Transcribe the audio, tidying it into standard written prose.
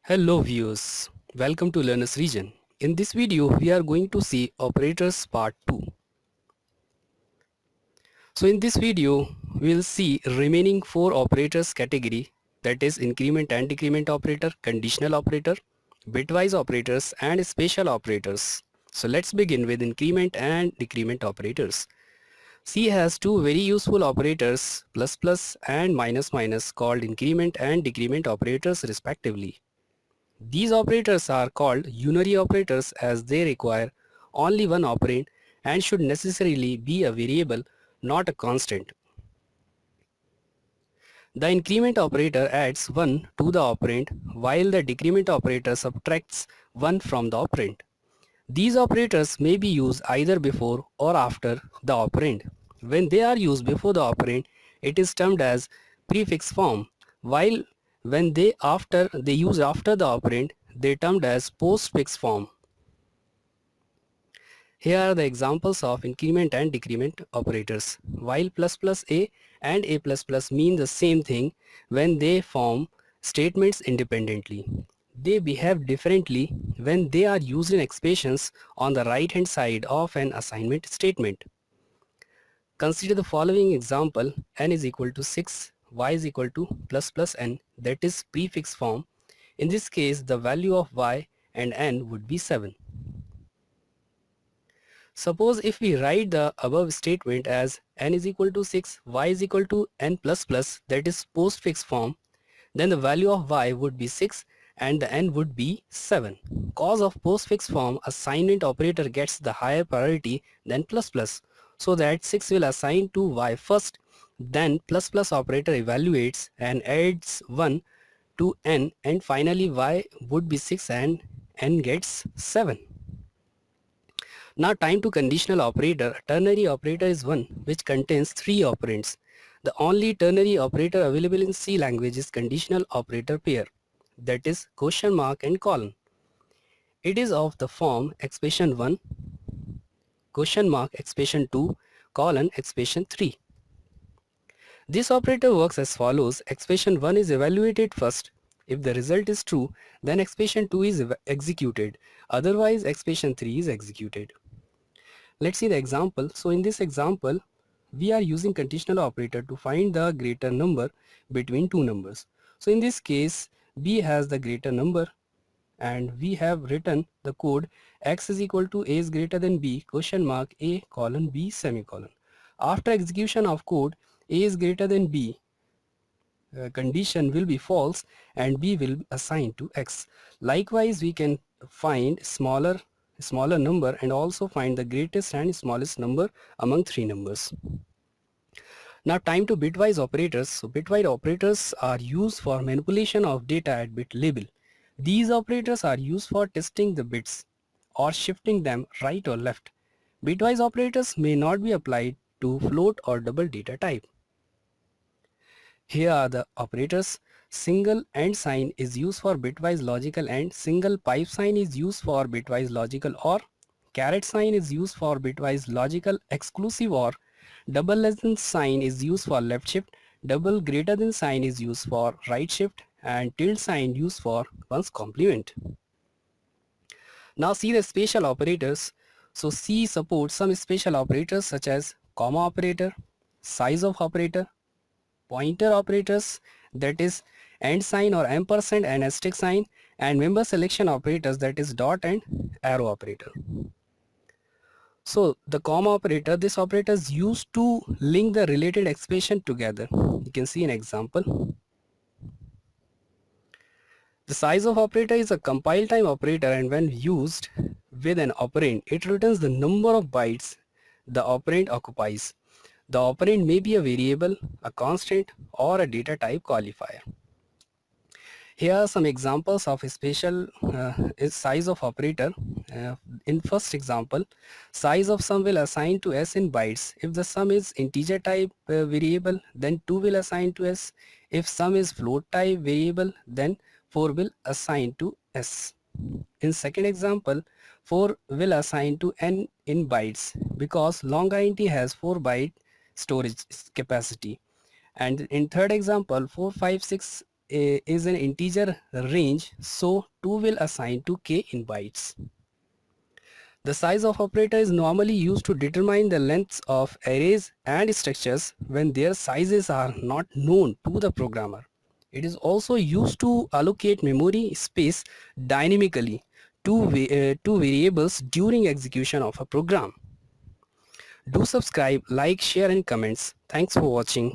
Hello viewers, welcome to Learners Region. In this video we are going to see operators part 2. So in this video we will see remaining 4 operators category, that is increment and decrement operator, conditional operator, bitwise operators and special operators. So let's begin with increment and decrement operators. C has two very useful operators plus plus and minus minus called increment and decrement operators respectively. These operators are called unary operators as they require only one operand and should necessarily be a variable, not a constant. The increment operator adds 1 to the operand while the decrement operator subtracts 1 from the operand. These operators may be used either before or after the operand. When they are used before the operand, it is termed as prefix form, while when they use after the operand, they termed as postfix form. Here are the examples of increment and decrement operators. While plus plus a and a plus plus mean the same thing when they form statements independently, they behave differently when they are used in expressions on the right hand side of an assignment statement. Consider the following example: n is equal to 6, y is equal to plus plus n, that is prefix form. In this case, the value of y and n would be 7. Suppose if we write the above statement as n is equal to 6, y is equal to n plus plus, that is postfix form, then the value of y would be 6 and the n would be 7. Cause of postfix form, assignment operator gets the higher priority than plus plus, so that 6 will assign to y first, then plus plus operator evaluates and adds 1 to n, and finally y would be 6 and n gets 7. Now time to conditional operator. A ternary operator is one which contains 3 operands. The only ternary operator available in C language is conditional operator pair, that is question mark and colon. It is of the form expression 1, question mark expression 2, colon expression 3. This operator works as follows. Expression 1 is evaluated first. If the result is true, then expression 2 is executed. Otherwise, expression 3 is executed. Let's see the example. So in this example, we are using conditional operator to find the greater number between two numbers. So in this case, B has the greater number and we have written the code x is equal to a is greater than b question mark a colon b semicolon. After execution of code, a is greater than b condition will be false and b will be assigned to x. Likewise, we can find smaller number and also find the greatest and smallest number among three numbers. Now time to bitwise operators. So bitwise operators are used for manipulation of data at bit level. These operators are used for testing the bits or shifting them right or left. Bitwise operators may not be applied to float or double data type. Here are the operators. Single AND sign is used for bitwise logical AND. Single pipe sign is used for bitwise logical OR. Caret sign is used for bitwise logical exclusive OR. Double less than sign is used for left shift. Double greater than sign is used for right shift, and tilde sign used for one's complement. Now see the special operators. So C supports some special operators such as comma operator, size of operator, pointer operators, that is and sign or ampersand and asterisk sign, and member selection operators, that is dot and arrow operator. So the comma operator, this operator is used to link the related expression together. You can see an example. The size of operator is a compile time operator, and when used with an operand, it returns the number of bytes the operand occupies. The operand may be a variable, a constant, or a data type qualifier. Here are some examples of a special size of operator. In first example, size of sum will assign to s in bytes. If the sum is integer type variable, then 2 will assign to s. If sum is float type variable, then 4 will assign to s. In second example, 4 will assign to n in bytes because long int has 4 byte storage capacity. And in third example, 4, 5, 6 is an integer range, so 2 will assign to k in bytes. The size of operator is normally used to determine the lengths of arrays and structures when their sizes are not known to the programmer. It is also used to allocate memory space dynamically to variables during execution of a program. Do subscribe, like, share and comments. Thanks for watching.